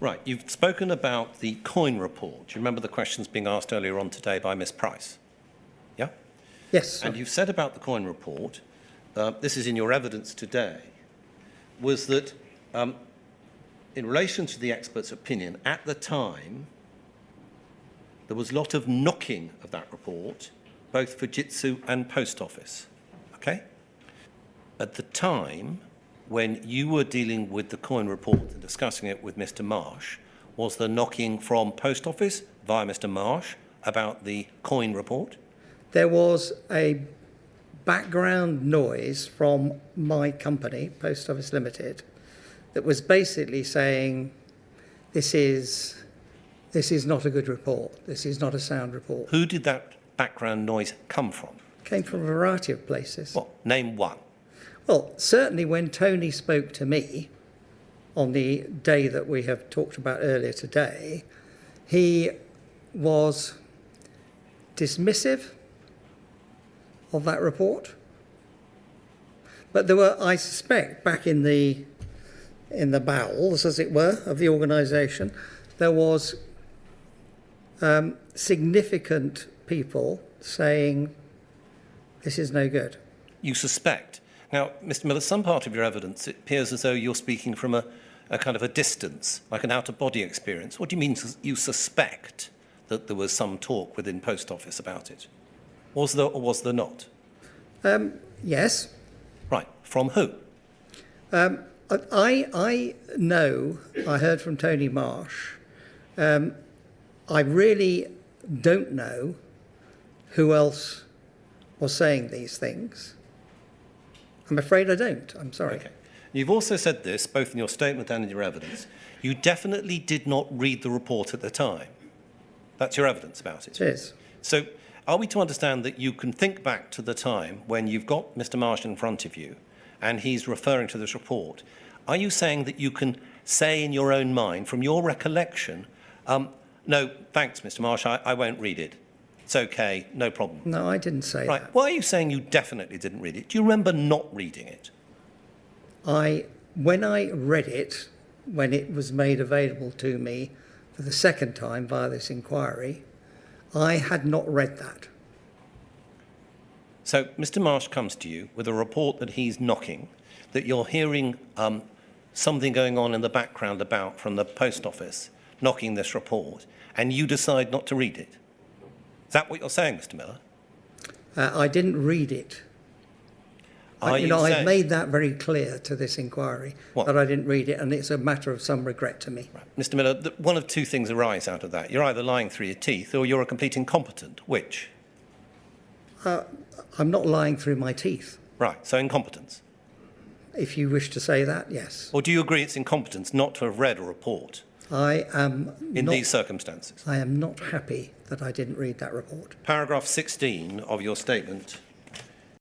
Right. You've spoken about the Coyne report. Do you remember the questions being asked earlier on today by Miss Price? Yeah? Yes. And you've said about the Coyne report, this is in your evidence today, was that in relation to the expert's opinion, at the time, there was a lot of knocking of that report, both Fujitsu and Post Office. Okay? At the time, when you were dealing with the Coyne report and discussing it with Mr. Marsh, was there knocking from Post Office via Mr. Marsh about the Coyne report? There was a background noise from my company, Post Office Limited, that was basically saying, this is not a good report. This is not a sound report. Who did that background noise come from? Came from a variety of places. Well, name one. Well, certainly when Tony spoke to me on the day that we have talked about earlier today, he was dismissive of that report. But there were, I suspect, back in the bowels, as it were, of the organisation, there was significant people saying, this is no good. You suspect. Now, Mr. Miller, some part of your evidence, it appears as though you're speaking from a kind of a distance, like an out-of-body experience. What do you mean you suspect that there was some talk within Post Office about it? Was there or was there not? Yes. Right. From who? I know, I heard from Tony Marsh. I really don't know who else was saying these things. I'm afraid I don't. I'm sorry. Okay. You've also said this, both in your statement and in your evidence. You definitely did not read the report at the time. That's your evidence about it. It is. So are we to understand that you can think back to the time when you've got Mr. Marsh in front of you and he's referring to this report? Are you saying that you can say in your own mind, from your recollection, no, thanks, Mr. Marsh, I won't read it. It's okay, no problem. No, I didn't say right. that. Why are you saying you definitely didn't read it? Do you remember not reading it? When I read it, when it was made available to me for the second time via this inquiry, I had not read that. So Mr. Marsh comes to you with a report that he's knocking, that you're hearing something going on in the background about from the Post Office knocking this report, and you decide not to read it. Is that what you're saying, Mr. Miller? I didn't read it. I've made that very clear to this inquiry, that I didn't read it, and it's a matter of some regret to me. Right. Mr. Miller, one of two things arise out of that. You're either lying through your teeth or you're a complete incompetent. Which? I'm not lying through my teeth. Right, so incompetence. If you wish to say that, yes. Or do you agree it's incompetence not to have read a report? I am in these circumstances. I am not happy that I didn't read that report. Paragraph 16 of your statement